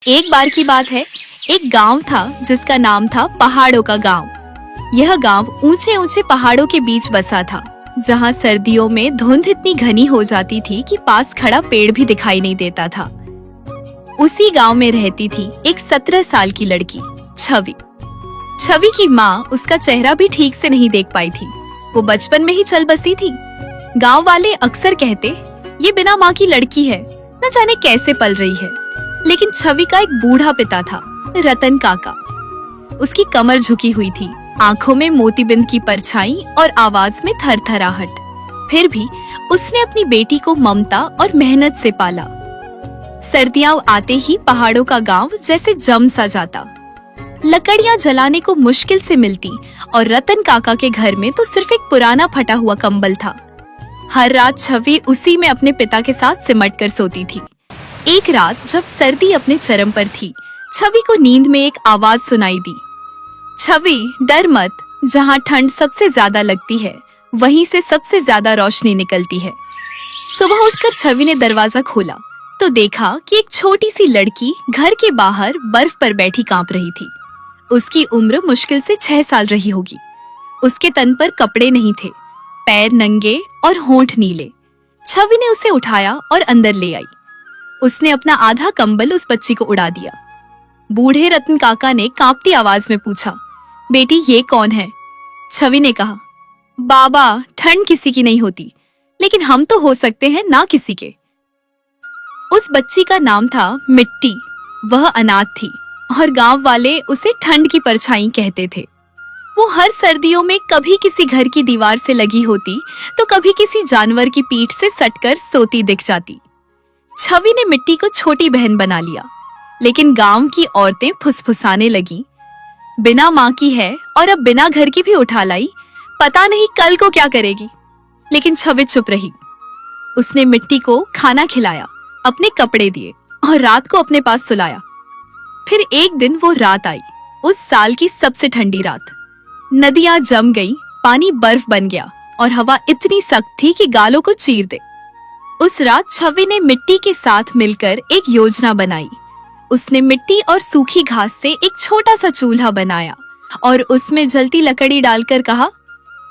एक बार की बात है, एक गांव था जिसका नाम था पहाड़ों का गांव। यह गांव ऊंचे ऊंचे पहाड़ों के बीच बसा था, जहां सर्दियों में धुंध इतनी घनी हो जाती थी कि पास खड़ा पेड़ भी दिखाई नहीं देता था। उसी गांव में रहती थी एक 17 साल की लड़की, छवि। छवि की माँ उसका चेहरा भी ठीक से नहीं देख पाई थी। वो बचपन में ही चल बसी थी। गांव वाले अक्सर कहते, ये बिना माँ की लड़की है, न जाने कैसे पल रही है। लेकिन छवि का एक बूढ़ा पिता था, रतन काका। उसकी कमर झुकी हुई थी, आंखों में मोतीबिंद की परछाई और आवाज में थरथराहट। फिर भी उसने अपनी बेटी को ममता और मेहनत से पाला। सर्दियां आते ही पहाड़ों का गांव जैसे जम सा जाता। लकड़ियां जलाने को मुश्किल से मिलती और रतन काका के घर में तो सिर्फ एक पुराना फटा हुआ कंबल था। हर रात छवि उसी में अपने पिता के साथ सिमट कर सोती थी। एक रात जब सर्दी अपने चरम पर थी, छवि को नींद में एक आवाज सुनाई दी, छवि डर मत, जहाँ ठंड सबसे ज्यादा लगती है वहीं से सबसे ज्यादा रोशनी निकलती है। सुबह उठकर छवि ने दरवाजा खोला तो देखा कि एक छोटी सी लड़की घर के बाहर बर्फ पर बैठी कांप रही थी। उसकी उम्र मुश्किल से 6 साल रही होगी। उसके तन पर कपड़े नहीं थे, पैर नंगे और होंठ नीले। छवि ने उसे उठाया और अंदर ले आई। उसने अपना आधा कंबल उस बच्ची को उड़ा दिया। बूढ़े रतन काका ने कांपती आवाज में पूछा, बेटी ये कौन है? छवि ने कहा, बाबा ठंड किसी की नहीं होती, लेकिन हम तो हो सकते हैं ना किसी के। उस बच्ची का नाम था मिट्टी। वह अनाथ थी और गांव वाले उसे ठंड की परछाई कहते थे। वो हर सर्दियों में कभी किसी घर की दीवार से लगी होती तो कभी किसी जानवर की पीठ से सटकर सोती दिख जाती। छवि ने मिट्टी को छोटी बहन बना लिया, लेकिन गांव की औरतें फुसफुसाने लगी, बिना माँ की है और अब बिना घर की भी उठा लाई, पता नहीं कल को क्या करेगी। लेकिन छवि चुप रही। उसने मिट्टी को खाना खिलाया, अपने कपड़े दिए और रात को अपने पास सुलाया। फिर एक दिन वो रात आई, उस साल की सबसे ठंडी रात। नदियां जम गईं, पानी बर्फ बन गया और हवा इतनी सख्त थी कि गालों को चीर दे। उस रात छवि ने मिट्टी के साथ मिलकर एक योजना बनाई। उसने मिट्टी और सूखी घास से एक छोटा सा चूल्हा बनाया और उसमें जलती लकड़ी डालकर कहा,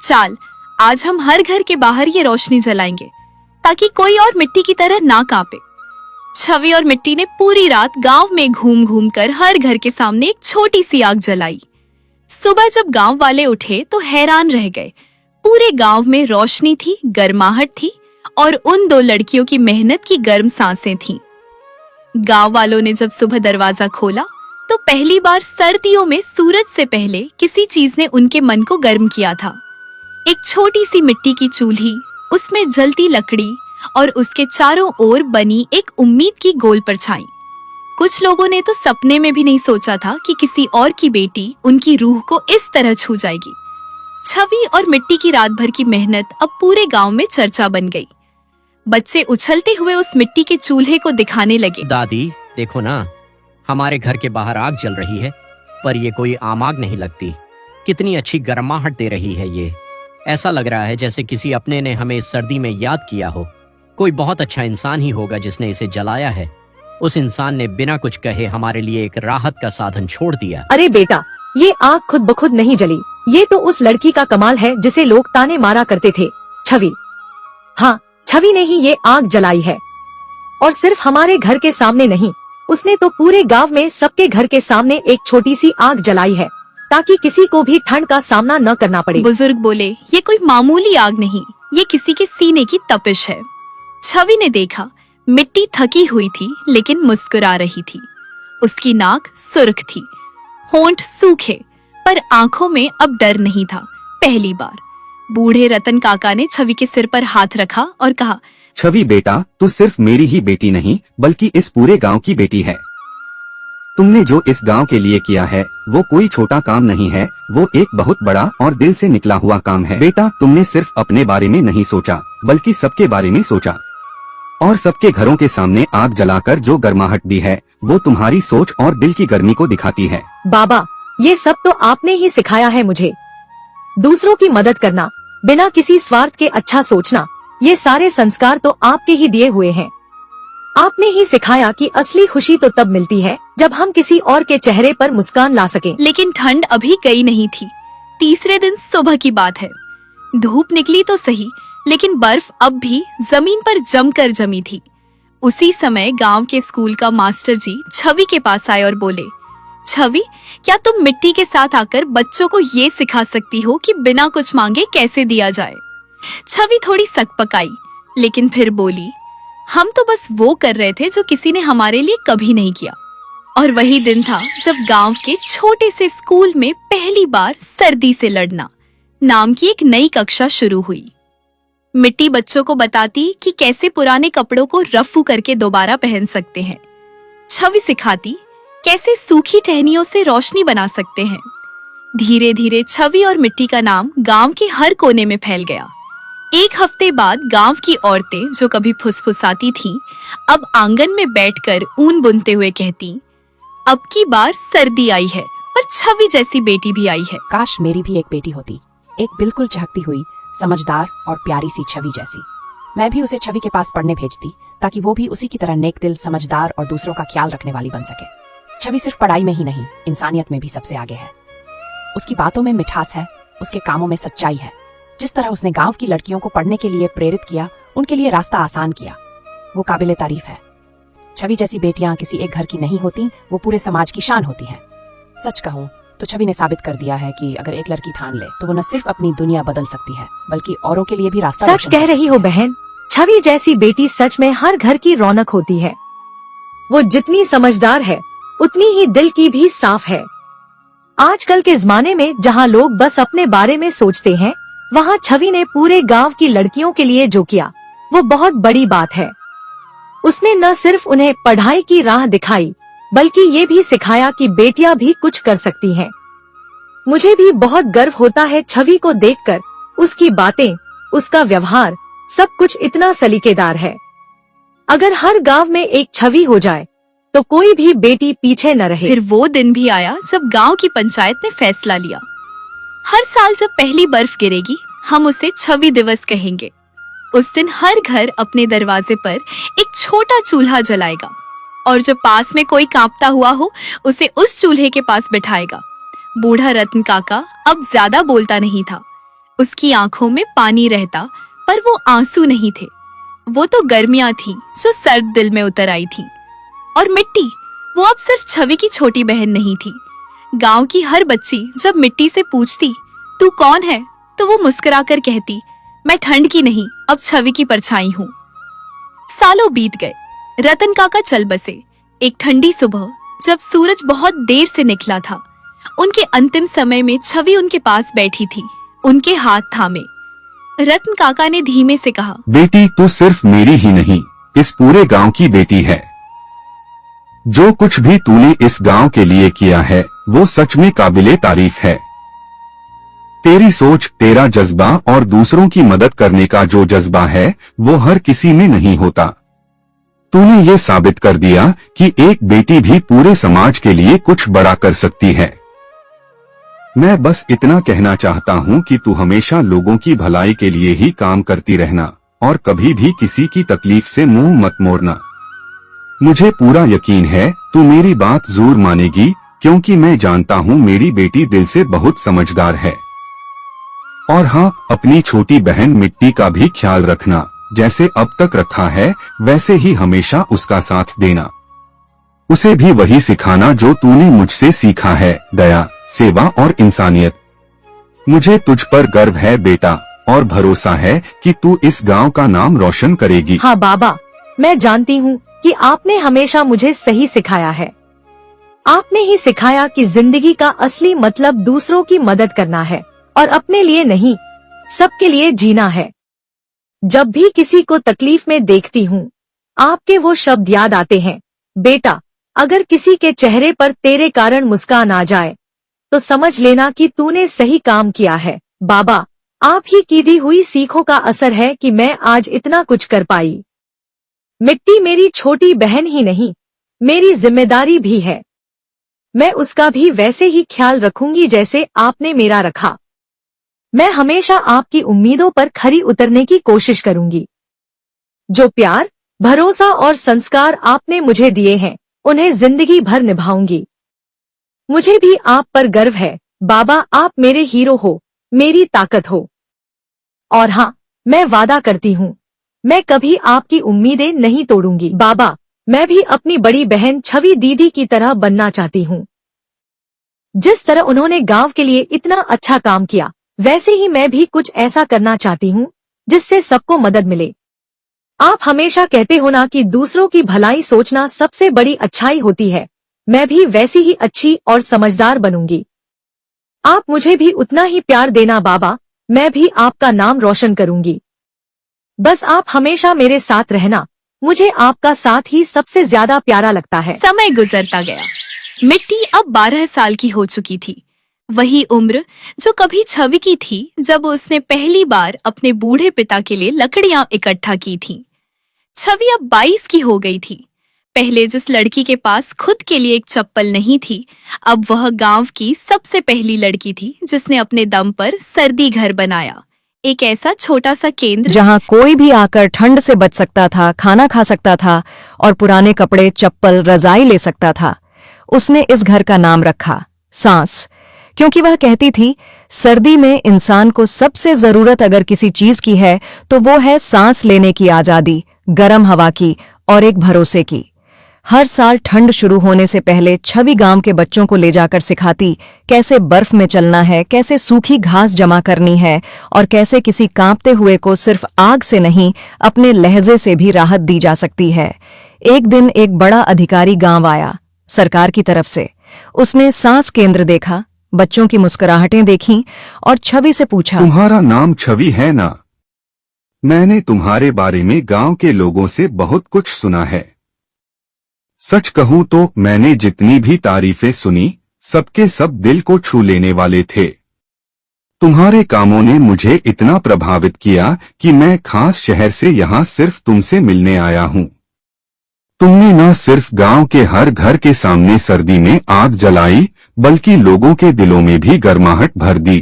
चाल आज हम हर घर के बाहर ये रोशनी जलाएंगे ताकि कोई और मिट्टी की तरह ना कांपे। छवि और मिट्टी ने पूरी रात गांव में घूम घूम कर हर घर के सामने एक छोटी सी आग जलाई। सुबह जब गांव वाले उठे तो हैरान रह गए। पूरे गांव में रोशनी थी, गर्माहट थी और उन 2 लड़कियों की मेहनत की गर्म सांसें थीं। गांव वालों ने जब सुबह दरवाजा खोला तो पहली बार सर्दियों में सूरज से पहले किसी चीज ने उनके मन को गर्म किया था। एक छोटी सी मिट्टी की चूल्ही, उसमें जलती लकड़ी और उसके चारों ओर बनी एक उम्मीद की गोल परछाई। कुछ लोगों ने तो सपने में भी नहीं सोचा था कि किसी और की बेटी उनकी रूह को इस तरह छू जाएगी। छवि और मिट्टी की रात भर की मेहनत अब पूरे गांव में चर्चा बन गई। बच्चे उछलते हुए उस मिट्टी के चूल्हे को दिखाने लगे। दादी देखो ना, हमारे घर के बाहर आग जल रही है, पर ये कोई आम आग नहीं लगती। कितनी अच्छी गर्माहट दे रही है ये। ऐसा लग रहा है जैसे किसी अपने ने हमें इस सर्दी में याद किया हो। कोई बहुत अच्छा इंसान ही होगा जिसने इसे जलाया है। उस इंसान ने बिना कुछ कहे हमारे लिए एक राहत का साधन छोड़ दिया। अरे बेटा, ये आग खुद ब खुद नहीं जली। ये तो उस लड़की का कमाल है जिसे लोग ताने मारा करते थे, छवि। हाँ, छवि ने ही ये आग जलाई है। और सिर्फ हमारे घर के सामने नहीं, उसने तो पूरे गांव में सबके घर के सामने एक छोटी सी आग जलाई है ताकि किसी को भी ठंड का सामना न करना पड़े। बुजुर्ग बोले, ये कोई मामूली आग नहीं, ये किसी के सीने की तपिश है। छवि ने देखा, मिट्टी थकी हुई थी लेकिन मुस्कुरा रही थी। उसकी नाक सुर्ख थी, होंठ सूखे, पर आंखों में अब डर नहीं था। पहली बार बूढ़े रतन काका ने छवि के सिर पर हाथ रखा और कहा, छवि बेटा, तू सिर्फ मेरी ही बेटी नहीं बल्कि इस पूरे गांव की बेटी है। तुमने जो इस गांव के लिए किया है वो कोई छोटा काम नहीं है, वो एक बहुत बड़ा और दिल से निकला हुआ काम है। बेटा, तुमने सिर्फ अपने बारे में नहीं सोचा बल्कि सबके बारे में सोचा और सबके घरों के सामने आग जलाकर जो गर्माहट दी है वो तुम्हारी सोच और दिल की गर्मी को दिखाती है। बाबा, ये सब तो आपने ही सिखाया है मुझे। दूसरों की मदद करना, बिना किसी स्वार्थ के अच्छा सोचना, ये सारे संस्कार तो आपके ही दिए हुए हैं। आपने ही सिखाया कि असली खुशी तो तब मिलती है जब हम किसी और के चेहरे पर मुस्कान ला सकें। लेकिन ठंड अभी गई नहीं थी। तीसरे दिन सुबह की बात है। धूप निकली तो सही, लेकिन बर्फ अब भी जमीन पर जमकर जमी थी। उसी समय गांव के स्कूल का मास्टर जी छवि के पास आए और बोले, छवि, क्या तुम मिट्टी के साथ आकर बच्चों को ये सिखा सकती हो कि बिना कुछ मांगे कैसे दिया जाए? छवि थोड़ी सकपकाई, लेकिन फिर बोली, हम तो बस वो कर रहे थे जो किसी ने हमारे लिए कभी नहीं किया। और वही दिन था जब गांव के छोटे से स्कूल में पहली बार सर्दी से लड़ना नाम की एक नई कक्षा शुरू हुई। मिट्टी बच्चों को बताती कि कैसे पुराने कपड़ों को रफू करके दोबारा पहन सकते हैं। छवि सिखाती कैसे सूखी टहनियों से रोशनी बना सकते हैं। धीरे धीरे छवि और मिट्टी का नाम गांव के हर कोने में फैल गया। एक हफ्ते बाद गांव की औरतें जो कभी फुसफुसाती थीं, अब आंगन में बैठकर ऊन बुनते हुए कहती, अब की बार सर्दी आई है पर छवि जैसी बेटी भी आई है। काश मेरी भी एक बेटी होती, एक बिल्कुल चहकती हुई, समझदार और प्यारी सी छवि जैसी। मैं भी उसे छवि के पास पढ़ने भेजती ताकि वो भी उसी की तरह नेक दिल, समझदार और दूसरों का ख्याल रखने वाली बन सके। छवि सिर्फ पढ़ाई में ही नहीं, इंसानियत में भी सबसे आगे है। उसकी बातों में मिठास है, उसके कामों में सच्चाई है। जिस तरह उसने गांव की लड़कियों को पढ़ने के लिए प्रेरित किया, उनके लिए रास्ता आसान किया, वो काबिले तारीफ है। छवि जैसी बेटियां किसी एक घर की नहीं होती, वो पूरे समाज की शान होती हैं। सच कहूं तो छवि ने साबित कर दिया है कि अगर एक लड़की ठान ले तो वो न सिर्फ अपनी दुनिया बदल सकती है, बल्कि औरों के लिए भी रास्ता सच रोशन कह कर रही हो बहन। छवि जैसी बेटी सच में हर घर की रौनक होती है। वो जितनी समझदार है, उतनी ही दिल की भी साफ है। आजकल के जमाने में जहाँ लोग बस अपने बारे में सोचते हैं, वहाँ छवि ने पूरे गांव की लड़कियों के लिए जो किया, वो बहुत बड़ी बात है। उसने न सिर्फ उन्हें पढ़ाई की राह दिखाई, बल्कि ये भी सिखाया कि बेटियां भी कुछ कर सकती हैं। मुझे भी बहुत गर्व होता है छवि को देखकर। उसकी बातें, उसका व्यवहार, सब कुछ इतना सलीकेदार है। अगर हर गांव में एक छवि हो जाए तो कोई भी बेटी पीछे न रहे। फिर वो दिन भी आया जब गांव की पंचायत ने फैसला लिया, हर साल जब पहली बर्फ गिरेगी हम उसे छवि दिवस कहेंगे। उस दिन हर घर अपने दरवाजे पर एक छोटा चूल्हा जलाएगा और जब पास में कोई कांपता हुआ हो उसे उस चूल्हे के पास बिठाएगा। बूढ़ा रत्न काका अब ज्यादा बोलता नहीं था। उसकी आंखों में पानी रहता, पर वो आंसू नहीं थे। वो तो गर्मियां थीं जो सर्द दिल में उतर आई थीं। और मिट्टी, वो अब सिर्फ छवि की छोटी बहन नहीं थी। गांव की हर बच्ची जब मिट्टी से पूछती तू कौन है, तो वो मुस्कुराकर कहती, मैं ठंड की नहीं, अब छवि की परछाई हूँ। सालों बीत गए। रतन काका चल बसे। एक ठंडी सुबह जब सूरज बहुत देर से निकला था, उनके अंतिम समय में छवि उनके पास बैठी थी, उनके हाथ थामे। रतन काका ने धीमे से कहा, बेटी तू सिर्फ मेरी ही नहीं, इस पूरे गांव की बेटी है। जो कुछ भी तूने इस गांव के लिए किया है वो सच में काबिले तारीफ है। तेरी सोच, तेरा जज्बा और दूसरों की मदद करने का जो जज्बा है वो हर किसी में नहीं होता। तूने ये साबित कर दिया कि एक बेटी भी पूरे समाज के लिए कुछ बड़ा कर सकती है। मैं बस इतना कहना चाहता हूँ कि तू हमेशा लोगों की भलाई के लिए ही काम करती रहना और कभी भी किसी की तकलीफ से मुंह मत मोड़ना। मुझे पूरा यकीन है तू मेरी बात जरूर मानेगी, क्योंकि मैं जानता हूँ मेरी बेटी दिल से बहुत समझदार है। और हाँ, अपनी छोटी बहन मिट्टी का भी ख्याल रखना, जैसे अब तक रखा है वैसे ही हमेशा उसका साथ देना। उसे भी वही सिखाना जो तूने मुझसे सीखा है, दया, सेवा और इंसानियत। मुझे तुझ पर गर्व है बेटा, और भरोसा है कि तू इस गांव का नाम रोशन करेगी। हाँ बाबा, मैं जानती हूँ कि आपने हमेशा मुझे सही सिखाया है। आपने ही सिखाया कि जिंदगी का असली मतलब दूसरों की मदद करना है और अपने लिए नहीं, सबके लिए जीना है। जब भी किसी को तकलीफ में देखती हूँ, आपके वो शब्द याद आते हैं, बेटा, अगर किसी के चेहरे पर तेरे कारण मुस्कान आ जाए तो समझ लेना कि तूने सही काम किया है। बाबा, आप ही की दी हुई सीखों का असर है कि मैं आज इतना कुछ कर पाई। मिट्टी मेरी छोटी बहन ही नहीं, मेरी जिम्मेदारी भी है। मैं उसका भी वैसे ही ख्याल रखूंगी जैसे आपने मेरा रखा। मैं हमेशा आपकी उम्मीदों पर खरी उतरने की कोशिश करूंगी। जो प्यार, भरोसा और संस्कार आपने मुझे दिए हैं, उन्हें जिंदगी भर निभाऊंगी। मुझे भी आप पर गर्व है बाबा, आप मेरे हीरो हो, मेरी ताकत हो। और हाँ, मैं वादा करती हूँ, मैं कभी आपकी उम्मीदें नहीं तोड़ूंगी। बाबा, मैं भी अपनी बड़ी बहन छवि दीदी की तरह बनना चाहती हूँ। जिस तरह उन्होंने गांव के लिए इतना अच्छा काम किया, वैसे ही मैं भी कुछ ऐसा करना चाहती हूँ जिससे सबको मदद मिले। आप हमेशा कहते हो ना कि दूसरों की भलाई सोचना सबसे बड़ी अच्छाई होती है। मैं भी वैसी ही अच्छी और समझदार बनूंगी। आप मुझे भी उतना ही प्यार देना बाबा, मैं भी आपका नाम रोशन करूंगी। बस आप हमेशा मेरे साथ रहना, मुझे आपका साथ ही सबसे ज्यादा प्यारा लगता है। समय गुजरता गया। मिट्टी अब 12 साल की हो चुकी थी। वही उम्र जो कभी छवि की थी जब उसने पहली बार अपने बूढ़े पिता के लिए लकड़ियां इकट्ठा की थीं। छवि अब 22 की हो गई थी। पहले जिस लड़की के पास खुद के लिए एक चप्पल नहीं थी, अब वह गांव की सबसे पहली लड़की थी जिसने अपने दम पर सर्दी घर बनाया। एक ऐसा छोटा सा केंद्र जहां कोई भी आकर ठंड से बच सकता था, खाना खा सकता था और पुराने कपड़े, चप्पल, रजाई ले सकता था। उसने इस घर का नाम रखा सांस, क्योंकि वह कहती थी सर्दी में इंसान को सबसे जरूरत अगर किसी चीज की है तो वो है सांस लेने की आजादी, गर्म हवा की और एक भरोसे की। हर साल ठंड शुरू होने से पहले छवि गांव के बच्चों को ले जाकर सिखाती कैसे बर्फ में चलना है, कैसे सूखी घास जमा करनी है और कैसे किसी कांपते हुए को सिर्फ आग से नहीं अपने लहजे से भी राहत दी जा सकती है। एक दिन एक बड़ा अधिकारी गांव आया, सरकार की तरफ से। उसने सांस केंद्र देखा, बच्चों की मुस्कुराहटें देखीं और छवि से पूछा, तुम्हारा नाम छवि है ना? मैंने तुम्हारे बारे में गांव के लोगों से बहुत कुछ सुना है। सच कहूं तो मैंने जितनी भी तारीफें सुनी, सबके सब दिल को छू लेने वाले थे। तुम्हारे कामों ने मुझे इतना प्रभावित किया कि मैं खास शहर से यहाँ सिर्फ तुमसे मिलने आया हूँ। तुमने न सिर्फ गांव के हर घर के सामने सर्दी में आग जलाई, बल्कि लोगों के दिलों में भी गर्माहट भर दी।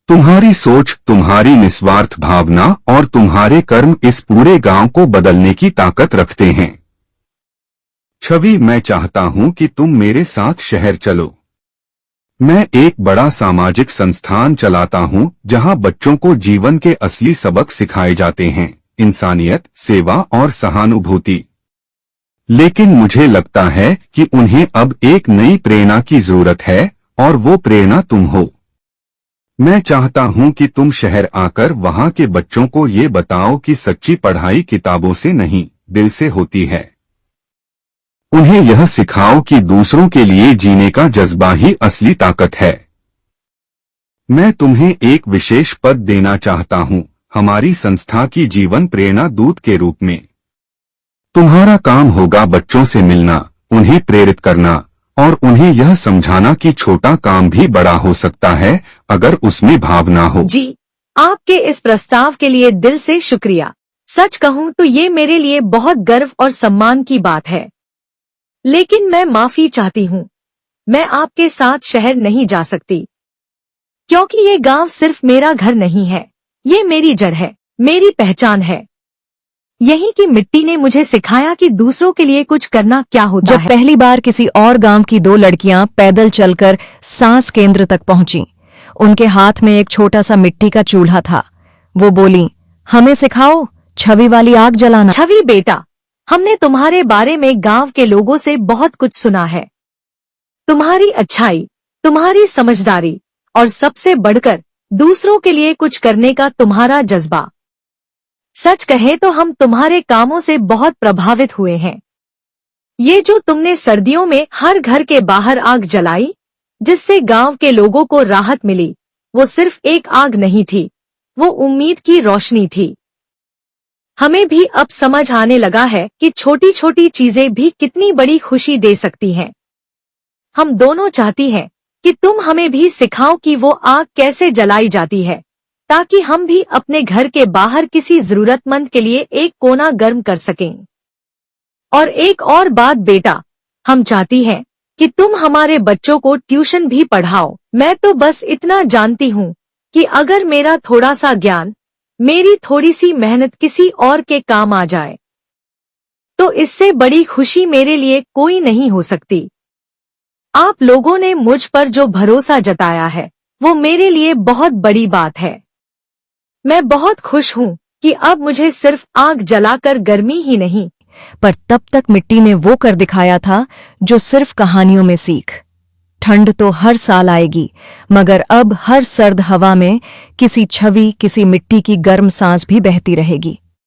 तुम्हारी सोच, तुम्हारी निस्वार्थ भावना और तुम्हारे कर्म इस पूरे गांव को बदलने की ताकत रखते हैं। छवि, मैं चाहता हूं कि तुम मेरे साथ शहर चलो। मैं एक बड़ा सामाजिक संस्थान चलाता हूं जहां बच्चों को जीवन के असली सबक सिखाए जाते हैं, इंसानियत, सेवा और सहानुभूति। लेकिन मुझे लगता है कि उन्हें अब एक नई प्रेरणा की जरूरत है और वो प्रेरणा तुम हो। मैं चाहता हूं कि तुम शहर आकर वहां के बच्चों को ये बताओ कि सच्ची पढ़ाई किताबों से नहीं, दिल से होती है। उन्हें यह सिखाओ कि दूसरों के लिए जीने का जज्बा ही असली ताकत है। मैं तुम्हें एक विशेष पद देना चाहता हूं, हमारी संस्था की जीवन प्रेरणा दूत के रूप में। तुम्हारा काम होगा बच्चों से मिलना, उन्हें प्रेरित करना और उन्हें यह समझाना कि छोटा काम भी बड़ा हो सकता है अगर उसमें भावना हो। जी, आपके इस प्रस्ताव के लिए दिल से शुक्रिया। सच कहूँ तो ये मेरे लिए बहुत गर्व और सम्मान की बात है। लेकिन मैं माफी चाहती हूँ, मैं आपके साथ शहर नहीं जा सकती, क्योंकि ये गांव सिर्फ मेरा घर नहीं है, ये मेरी जड़ है, मेरी पहचान है। यही की मिट्टी ने मुझे सिखाया कि दूसरों के लिए कुछ करना क्या होता जब है। पहली बार किसी और गांव की दो लड़कियां पैदल चलकर सांस केंद्र तक पहुंची, उनके हाथ में एक छोटा सा मिट्टी का चूल्हा था। वो बोली, हमें सिखाओ छवि वाली आग जलाना। छवि बेटा, हमने तुम्हारे बारे में गांव के लोगों से बहुत कुछ सुना है। तुम्हारी अच्छाई, तुम्हारी समझदारी और सबसे बढ़कर दूसरों के लिए कुछ करने का तुम्हारा जज्बा। सच कहें तो हम तुम्हारे कामों से बहुत प्रभावित हुए हैं। ये जो तुमने सर्दियों में हर घर के बाहर आग जलाई, जिससे गांव के लोगों को राहत मिली, वो सिर्फ एक आग नहीं थी, वो उम्मीद की रोशनी थी। हमें भी अब समझ आने लगा है कि छोटी छोटी चीजें भी कितनी बड़ी खुशी दे सकती हैं। हम दोनों चाहती हैं कि तुम हमें भी सिखाओ कि वो आग कैसे जलाई जाती है, ताकि हम भी अपने घर के बाहर किसी जरूरतमंद के लिए एक कोना गर्म कर सकें। और एक और बात बेटा, हम चाहती हैं कि तुम हमारे बच्चों को ट्यूशन भी पढ़ाओ। मैं तो बस इतना जानती हूँ कि अगर मेरा थोड़ा सा ज्ञान, मेरी थोड़ी सी मेहनत किसी और के काम आ जाए, तो इससे बड़ी खुशी मेरे लिए कोई नहीं हो सकती। आप लोगों ने मुझ पर जो भरोसा जताया है वो मेरे लिए बहुत बड़ी बात है। मैं बहुत खुश हूँ कि अब मुझे सिर्फ आग जलाकर गर्मी ही नहीं, पर तब तक मिट्टी ने वो कर दिखाया था जो सिर्फ कहानियों में सीख। ठंड तो हर साल आएगी, मगर अब हर सर्द हवा में किसी छवि, किसी मिट्टी की गर्म सांस भी बहती रहेगी।